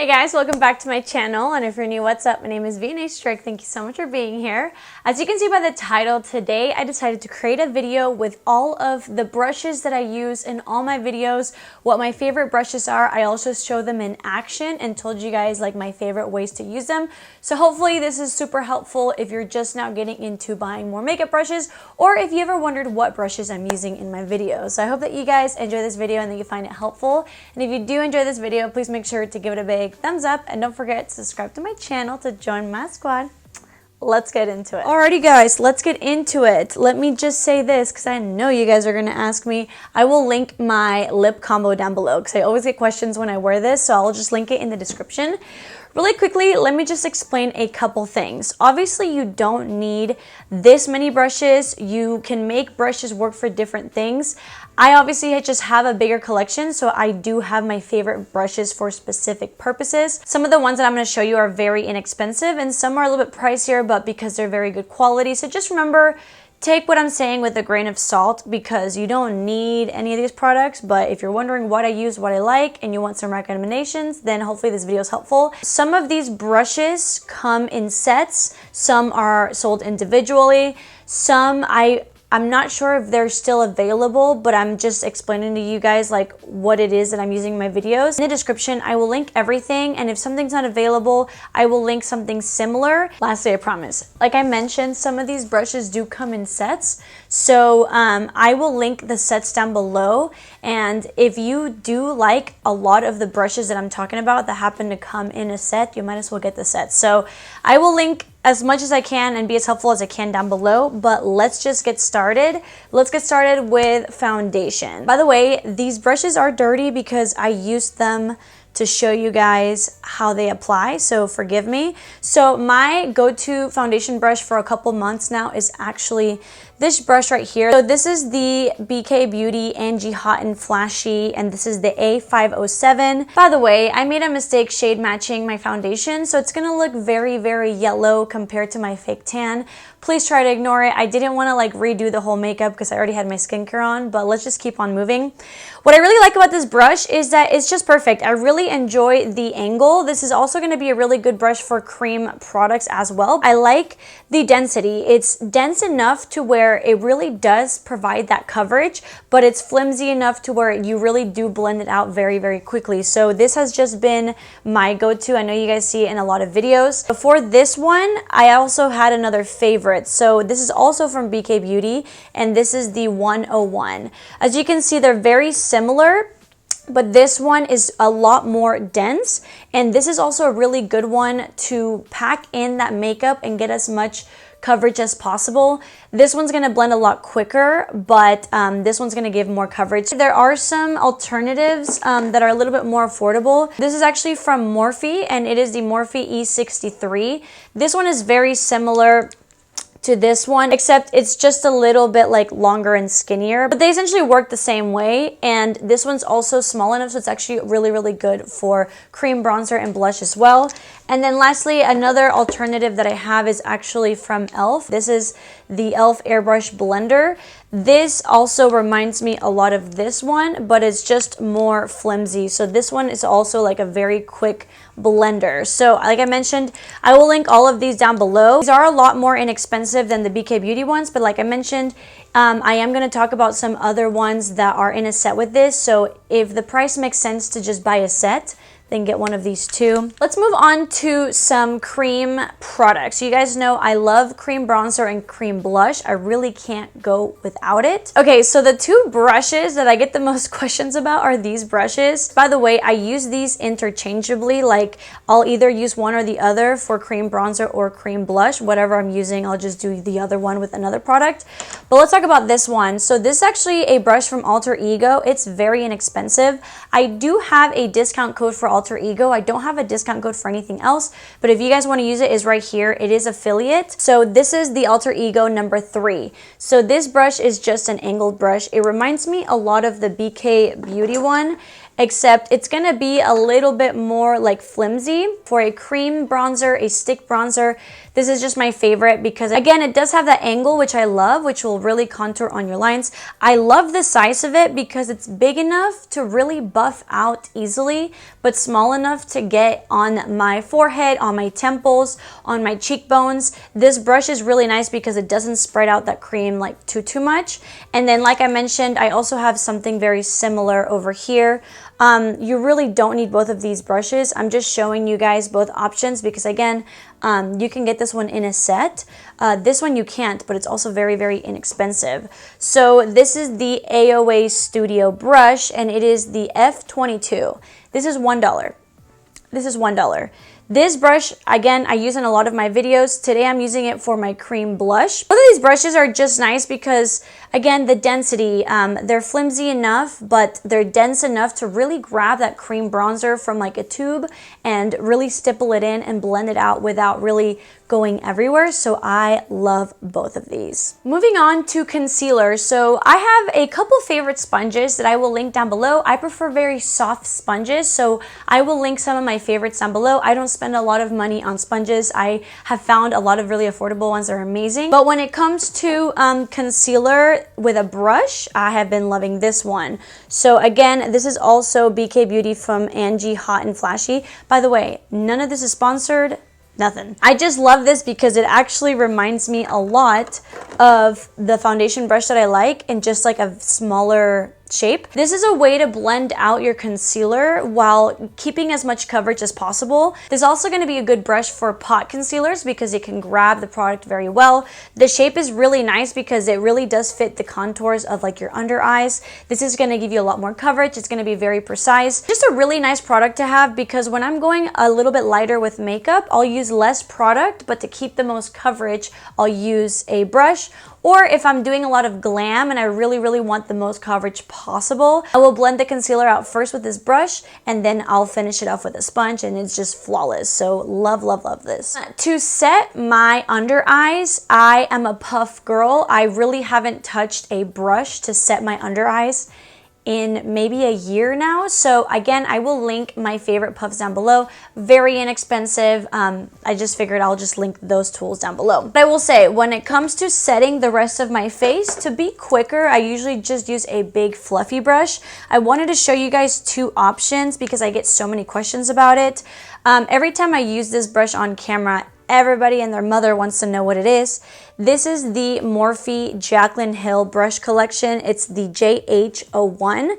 Hey guys, welcome back to my channel, and if you're new, what's up? My name is vianney.strick. Thank you so much for being here. As you can see by the title, today I decided to create a video with all of the brushes that I use in all my videos, what my favorite brushes are. I also show them in action and told you guys like my favorite ways to use them. So hopefully this is super helpful if you're just now getting into buying more makeup brushes, or if you ever wondered what brushes I'm using in my videos. So I hope that you guys enjoy this video and that you find it helpful. And if you do enjoy this video, please make sure to give it a big thumbs up, and don't forget to subscribe to my channel to join my squad. Let's get into it. Alrighty guys, let's get into it. Let me just say this because I know you guys are gonna ask me. I will link my lip combo down below because I always get questions when I wear this, so I'll just link it in the description. Really quickly, let me just explain a couple things. Obviously, you don't need this many brushes. You can make brushes work for different things. I obviously just have a bigger collection, so I do have my favorite brushes for specific purposes. Some of the ones that I'm going to show you are very inexpensive, and some are a little bit pricier, but because they're very good quality. So just remember, take what I'm saying with a grain of salt because you don't need any of these products, but if you're wondering what I use, what I like, and you want some recommendations, then hopefully this video is helpful. Some of these brushes come in sets, some are sold individually, some I'm not sure if they're still available, but I'm just explaining to you guys like what it is that I'm using in my videos. In the description, I will link everything, and if something's not available, I will link something similar. Lastly, I promise, like I mentioned, some of these brushes do come in sets, so I will link the sets down below, and if you do like a lot of the brushes that I'm talking about that happen to come in a set, you might as well get the set. So I will link as much as I can and be as helpful as I can down below, but let's just get started. Let's get started with foundation. By the way, these brushes are dirty because I used them to show you guys how they apply, so forgive me. So my go-to foundation brush for a couple months now is actually this brush right here. So this is the BK Beauty Angie Hot and Flashy, and this is the A507. By the way, I made a mistake shade matching my foundation, so it's gonna look very, very yellow compared to my fake tan. Please try to ignore it. I didn't want to like redo the whole makeup because I already had my skincare on, but let's just keep on moving. What I really like about this brush is that it's just perfect. I really enjoy the angle. This is also going to be a really good brush for cream products as well. I like the density. It's dense enough to where it really does provide that coverage, but it's flimsy enough to where you really do blend it out very, very quickly. So this has just been my go-to. I know you guys see it in a lot of videos. Before this one, I also had another favorite. So this is also from BK Beauty, and this is the 101. As you can see, they're very similar, but this one is a lot more dense, and this is also a really good one to pack in that makeup and get as much coverage as possible. This one's gonna blend a lot quicker, but this one's gonna give more coverage. There are some alternatives that are a little bit more affordable. This is actually from Morphe, and it is the Morphe E63. This one is very similar to this one, except it's just a little bit like longer and skinnier, but they essentially work the same way, and this one's also small enough, so it's actually really, really good for cream bronzer and blush as well. And then lastly, another alternative that I have is actually from e.l.f. This is the e.l.f. Airbrush Blender. This also reminds me a lot of this one, but it's just more flimsy. So this one is also like a very quick blender. So like I mentioned, I will link all of these down below. These are a lot more inexpensive than the BK Beauty ones, but like I mentioned, I am going to talk about some other ones that are in a set with this. So if the price makes sense to just buy a set, then get one of these too. Let's move on to some cream products. You guys know I love cream bronzer and cream blush. I really can't go without it. Okay, so the two brushes that I get the most questions about are these brushes. By the way, I use these interchangeably. Like I'll either use one or the other for cream bronzer or cream blush. Whatever I'm using, I'll just do the other one with another product. But let's talk about this one. So this is actually a brush from Alter Ego. It's very inexpensive. I do have a discount code for Alter Ego. I don't have a discount code for anything else, but if you guys want to use it, is right here. It is affiliate. So this is the Alter Ego number 3. So this brush is just an angled brush. It reminds me a lot of the BK Beauty one, except it's gonna be a little bit more like flimsy. For a cream bronzer, a stick bronzer, this is just my favorite because again, it does have that angle, which I love, which will really contour on your lines. I love the size of it because it's big enough to really buff out easily, but small enough to get on my forehead, on my temples, on my cheekbones. This brush is really nice because it doesn't spread out that cream like too much. And then like I mentioned, I also have something very similar over here. You really don't need both of these brushes. I'm just showing you guys both options because again, you can get this one in a set. This one you can't, but it's also very inexpensive. So this is the AOA Studio brush and it is the F22. This is $1. This is $1. This brush, again, I use in a lot of my videos. Today I'm using it for my cream blush. Both of these brushes are just nice because, again, the density, they're flimsy enough, but they're dense enough to really grab that cream bronzer from like a tube and really stipple it in and blend it out without really going everywhere. So I love both of these. Moving on to concealer. So I have a couple favorite sponges that I will link down below. I prefer very soft sponges, so I will link some of my favorites down below. I don't spend a lot of money on sponges. I have found a lot of really affordable ones that are amazing. But when it comes to concealer with a brush, I have been loving this one. So again, this is also BK Beauty from Angie Hot and Flashy. By the way, none of this is sponsored. Nothing. I just love this because it actually reminds me a lot of the foundation brush that I like in just like a smaller shape. This is a way to blend out your concealer while keeping as much coverage as possible. This is also going to be a good brush for pot concealers because it can grab the product very well. The shape is really nice because it really does fit the contours of like your under eyes. This is going to give you a lot more coverage. It's going to be very precise. Just a really nice product to have because when I'm going a little bit lighter with makeup, I'll use less product, but to keep the most coverage, I'll use a brush. Or if I'm doing a lot of glam and I really want the most coverage possible, I will blend the concealer out first with this brush and then I'll finish it off with a sponge and it's just flawless. So love this. To set my under eyes, I am a puff girl. I really haven't touched a brush to set my under eyes in maybe a year now. So again, I will link my favorite puffs down below. Very inexpensive. I just figured I'll just link those tools down below. But I will say, when it comes to setting the rest of my face, to be quicker, I usually just use a big fluffy brush. I wanted to show you guys two options because I get so many questions about it. Every time I use this brush on camera, everybody and their mother wants to know what it is. This is the Morphe Jaclyn Hill brush collection. It's the JH01.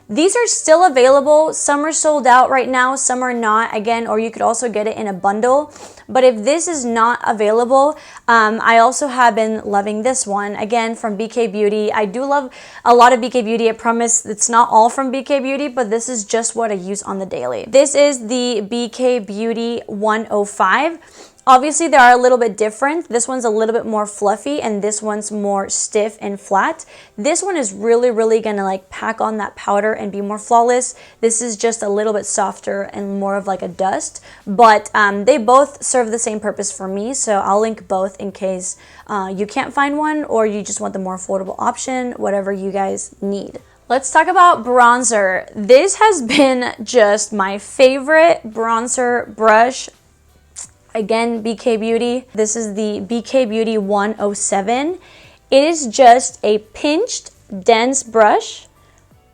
These are still available. Some are sold out right now, some are not, again, or you could also get it in a bundle. But if this is not available, I also have been loving this one, again, from BK Beauty. I do love a lot of BK Beauty. I promise it's not all from BK Beauty, but this is just what I use on the daily. This is the BK Beauty 105. Obviously, they are a little bit different. This one's a little bit more fluffy and this one's more stiff and flat. This one is really gonna like pack on that powder and be more flawless. This is just a little bit softer and more of like a dust, but they both serve the same purpose for me, so I'll link both in case you can't find one or you just want the more affordable option, whatever you guys need. Let's talk about bronzer. This has been just my favorite bronzer brush. Again, BK Beauty. This is the BK Beauty 107. It is just a pinched, dense brush,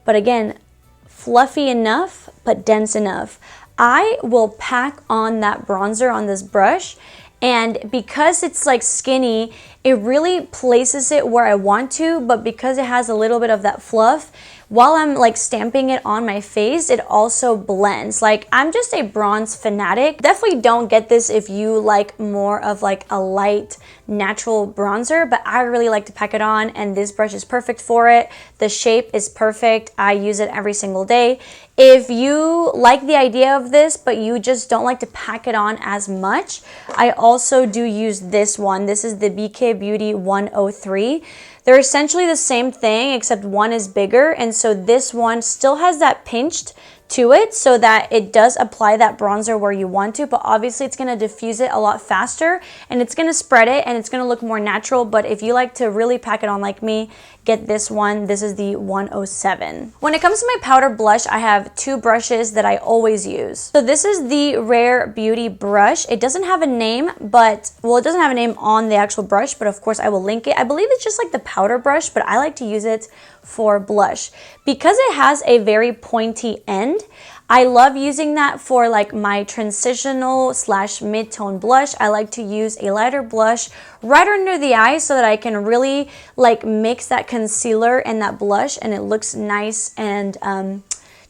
but again, fluffy enough, but dense enough. I will pack on that bronzer on this brush, and because it's like skinny, it really places it where I want to, but because it has a little bit of that fluff, while I'm like stamping it on my face, it also blends. Like, I'm just a bronze fanatic. Definitely don't get this if you like more of like a light natural bronzer, but I really like to pack it on and this brush is perfect for it. The shape is perfect. I use it every single day. If you like the idea of this, but you just don't like to pack it on as much, I also do use this one. This is the BK Beauty 103. They're essentially the same thing, except one is bigger, and so this one still has that pinched to it so that it does apply that bronzer where you want to, but obviously it's going to diffuse it a lot faster and it's going to spread it and it's going to look more natural. But if you like to really pack it on like me, get this one. This is the 107. When it comes to my powder blush, I have two brushes that I always use. So this is the Rare Beauty brush. It doesn't have a name, but, well, it doesn't have a name on the actual brush, but of course I will link it. I believe it's just like the powder brush, but I like to use it for blush. Because it has a very pointy end, I love using that for like my transitional slash mid-tone blush. I like to use a lighter blush right under the eye so that I can really like mix that concealer and that blush, and it looks nice and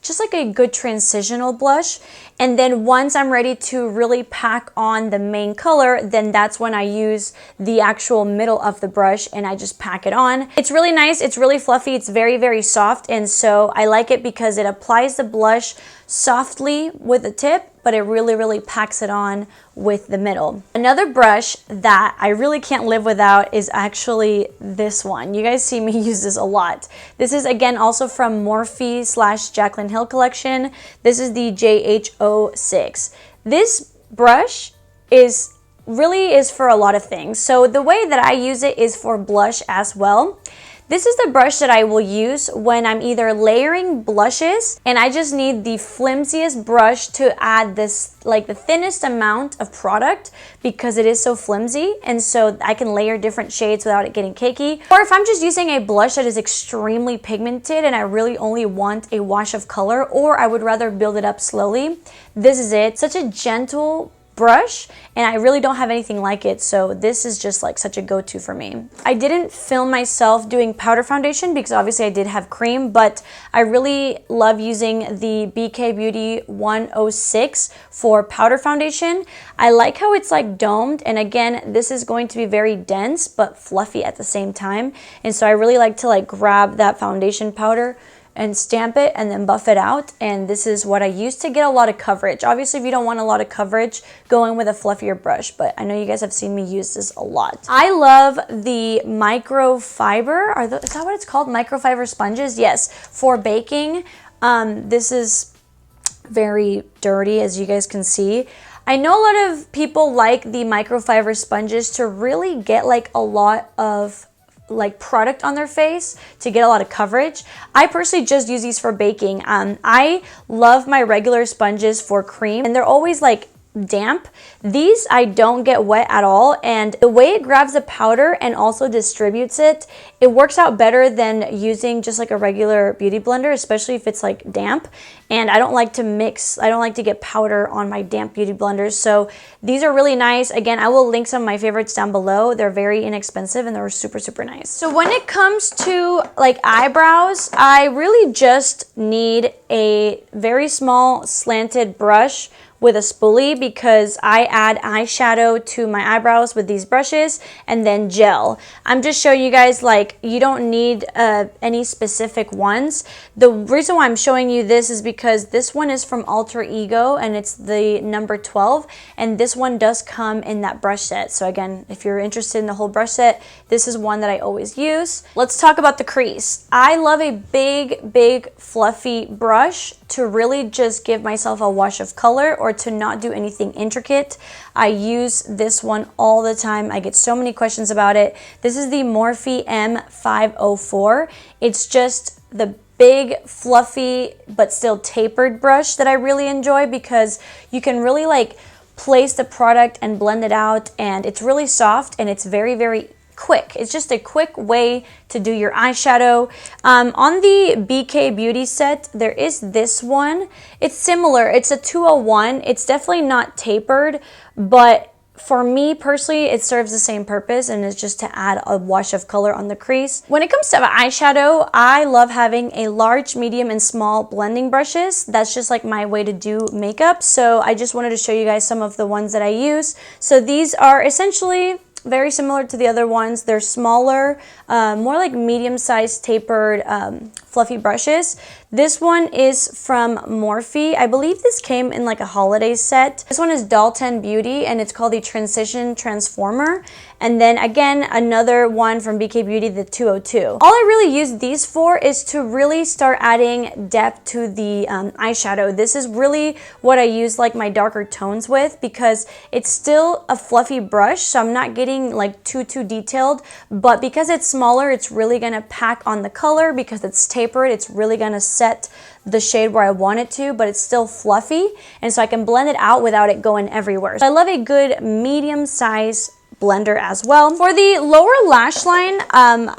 just like a good transitional blush. And then once I'm ready to really pack on the main color, then that's when I use the actual middle of the brush and I just pack it on. It's really nice, it's really fluffy, it's very, very soft, and so I like it because it applies the blush softly with the tip, but it really, really packs it on with the middle. Another brush that I really can't live without is actually this one. You guys see me use this a lot. This is again also from Morphe slash Jaclyn Hill collection. This is the JH06. This brush is for a lot of things. So the way that I use it is for blush as well. This is the brush that I will use when I'm either layering blushes and I just need the flimsiest brush to add this, like the thinnest amount of product because it is so flimsy, and so I can layer different shades without it getting cakey. Or if I'm just using a blush that is extremely pigmented and I really only want a wash of color, or I would rather build it up slowly, this is it. Such a gentle brush, and I really don't have anything like it, so this is just like such a go-to for me. I didn't film myself doing powder foundation because obviously I did have cream, but I really love using the BK Beauty 106 for powder foundation. I like how it's like domed, and again, this is going to be very dense but fluffy at the same time, and so I really like to like grab that foundation powder and stamp it and then buff it out, and this is what I use to get a lot of coverage. Obviously, if you don't want a lot of coverage, go in with a fluffier brush, but I know you guys have seen me use this a lot. I love the microfiber, is that what it's called? Microfiber sponges? Yes, for baking. This is very dirty, as you guys can see. I know a lot of people like the microfiber sponges to really get like a lot of like product on their face to get a lot of coverage. I personally just use these for baking. I love my regular sponges for cream, and they're always like damp. These I don't get wet at all, and the way it grabs the powder and also distributes it, it works out better than using just like a regular beauty blender, especially if it's like damp. And I don't like to mix, I don't like to get powder on my damp beauty blenders, so these are really nice. Again, I will link some of my favorites down below. They're very inexpensive and they're super, super nice. So when it comes to like eyebrows, I really just need a very small slanted brush with a spoolie because I add eyeshadow to my eyebrows with these brushes and then gel. I'm just showing you guys, like, you don't need any specific ones. The reason why I'm showing you this is because this one is from Alter Ego and it's the number 12, and this one does come in that brush set. So again, if you're interested in the whole brush set, this is one that I always use. Let's talk about the crease. I love a big fluffy brush to really just give myself a wash of color or to not do anything intricate. I use this one all the time. I get so many questions about it. This is the Morphe M504. It's just the big, fluffy, but still tapered brush that I really enjoy because you can really like place the product and blend it out, and it's really soft and it's very quick. It's just a quick way to do your eyeshadow. On the BK Beauty set, there is this one. It's similar. It's a 201. It's definitely not tapered, but for me personally, it serves the same purpose, and it's just to add a wash of color on the crease. When it comes to eyeshadow, I love having a large, medium, and small blending brushes. That's just like my way to do makeup. So I just wanted to show you guys some of the ones that I use. So these are essentially very similar to the other ones. They're smaller, more like medium-sized tapered fluffy brushes. This one is from Morphe. I believe this came in like a holiday set. This one is Dalton Beauty and it's called the Transition Transformer. And then again, another one from BK Beauty, the 202. All I really use these for is to really start adding depth to the eyeshadow. This is really what I use like my darker tones with because it's still a fluffy brush, so I'm not getting like too detailed, but because it's smaller, it's really gonna pack on the color. Because it's tapered, it's really gonna set the shade where I want it to, but it's still fluffy, and so I can blend it out without it going everywhere. So I love a good medium size blender as well. For the lower lash line,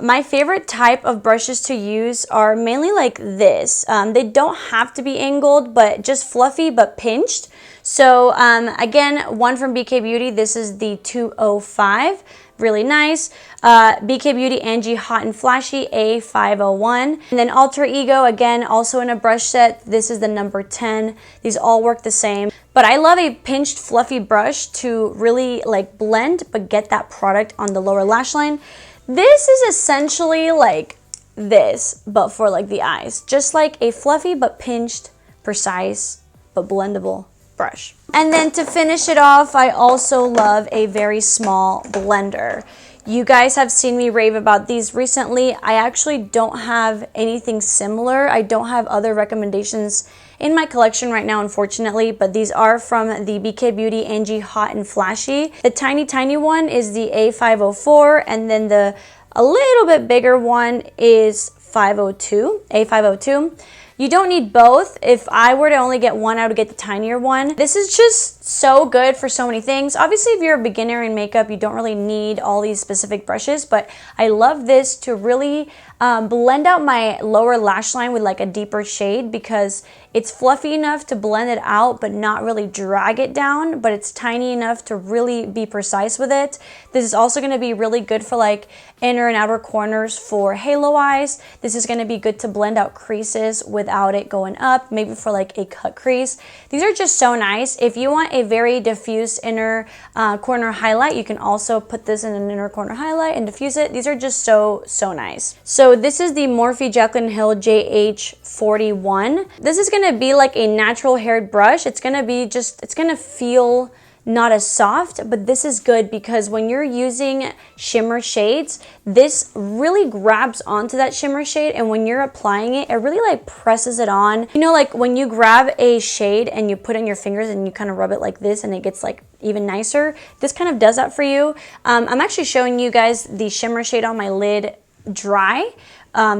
my favorite type of brushes to use are mainly like this. They don't have to be angled, but just fluffy but pinched. So again, one from BK Beauty. This is the 205. Really nice. BK Beauty Angie Hot and Flashy A501. And then Alter Ego, again, also in a brush set. This is the number 10. These all work the same. But I love a pinched fluffy brush to really like blend but get that product on the lower lash line. This is essentially like this, but for like the eyes. Just like a fluffy but pinched, precise, but blendable brush. And then to finish it off, I also love a very small blender. You guys have seen me rave about these recently. I actually don't have anything similar. I don't have other recommendations in my collection right now, unfortunately, but these are from the BK Beauty Angie Hot and Flashy. The tiny one is the A504, and then the a little bit bigger one is A502. You don't need both. If I were to only get one, I would get the tinier one. This is just so good for so many things. Obviously, if you're a beginner in makeup, you don't really need all these specific brushes, but I love this to really blend out my lower lash line with like a deeper shade, because it's fluffy enough to blend it out but not really drag it down, but it's tiny enough to really be precise with it. This is also going to be really good for like inner and outer corners for halo eyes. This is going to be good to blend out creases without it going up, maybe for like a cut crease. These are just so nice. If you want a very diffuse inner corner highlight, you can also put this in an inner corner highlight and diffuse it. These are just so nice. So this is the Morphe Jaclyn Hill JH41. This is going to be like a natural haired brush. It's going to be just, it's going to feel not as soft, but this is good because when you're using shimmer shades, this really grabs onto that shimmer shade, and when you're applying it, it really like presses it on. You know, like when you grab a shade and you put it in your fingers and you kind of rub it like this and it gets like even nicer, this kind of does that for you. I'm actually showing you guys the shimmer shade on my lid dry.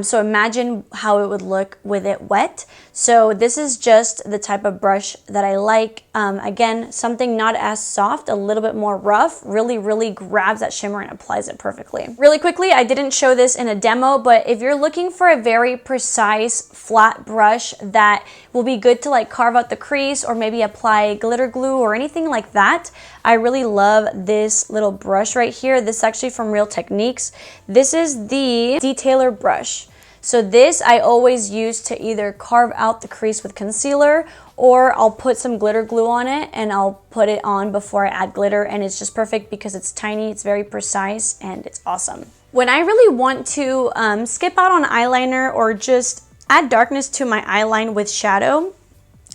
So imagine how it would look with it wet. So this is just the type of brush that I like. Again, something not as soft, a little bit more rough, really grabs that shimmer and applies it perfectly. Really quickly, I didn't show this in a demo, but if you're looking for a very precise flat brush that will be good to like carve out the crease or maybe apply glitter glue or anything like that, I really love this little brush right here. This is actually from Real Techniques. This is the Detailer brush. So this I always use to either carve out the crease with concealer, or I'll put some glitter glue on it and I'll put it on before I add glitter, and it's just perfect because it's tiny, it's very precise, and it's awesome. When I really want to skip out on eyeliner or just add darkness to my eyeline with shadow,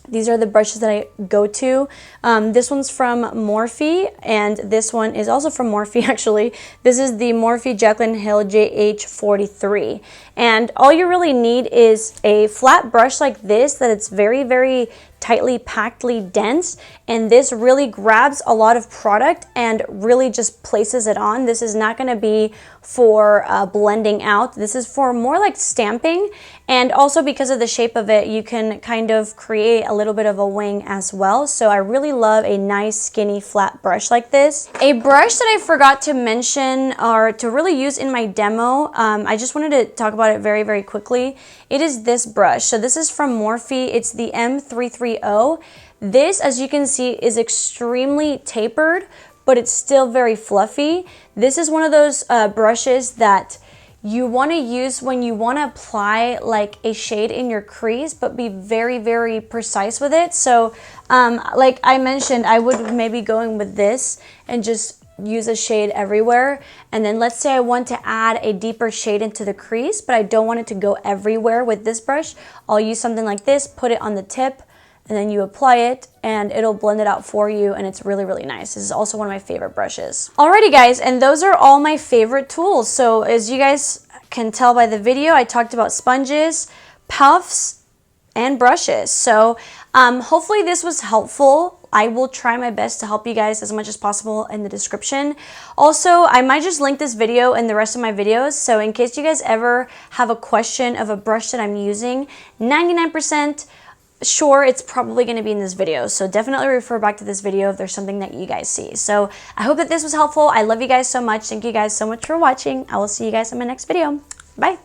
these are the brushes that I go to. This one's from Morphe, and this one is also from Morphe actually. This is the Morphe Jaclyn Hill JH43. And all you really need is a flat brush like this that it's very tightly packedly dense, and this really grabs a lot of product and really just places it on. This is not going to be for blending out. This is for more like stamping, and also because of the shape of it, you can kind of create a little bit of a wing as well. So I really love a nice skinny flat brush like this. A brush that I forgot to mention or to really use in my demo, I just wanted to talk about it very quickly. It is this brush. So this is from Morphe. It's the M330. This, as you can see, is extremely tapered, but it's still very fluffy. This is one of those brushes that you want to use when you want to apply like a shade in your crease, but be very precise with it. So like I mentioned, I would maybe going with this and just use a shade everywhere. And then let's say I want to add a deeper shade into the crease, but I don't want it to go everywhere with this brush. I'll use something like this, put it on the tip, and then you apply it and it'll blend it out for you, and it's really nice. This is also one of my favorite brushes. Alrighty guys, and those are all my favorite tools. So as you guys can tell by the video, I talked about sponges, puffs, and brushes. So hopefully this was helpful. I will try my best to help you guys as much as possible in the description. Also, I might just link this video in the rest of my videos, so in case you guys ever have a question of a brush that I'm using, 99% sure it's probably going to be in this video, so definitely refer back to this video if there's something that you guys see. So I hope that this was helpful. I love you guys so much. Thank you guys so much for watching. I will see you guys in my next video. Bye.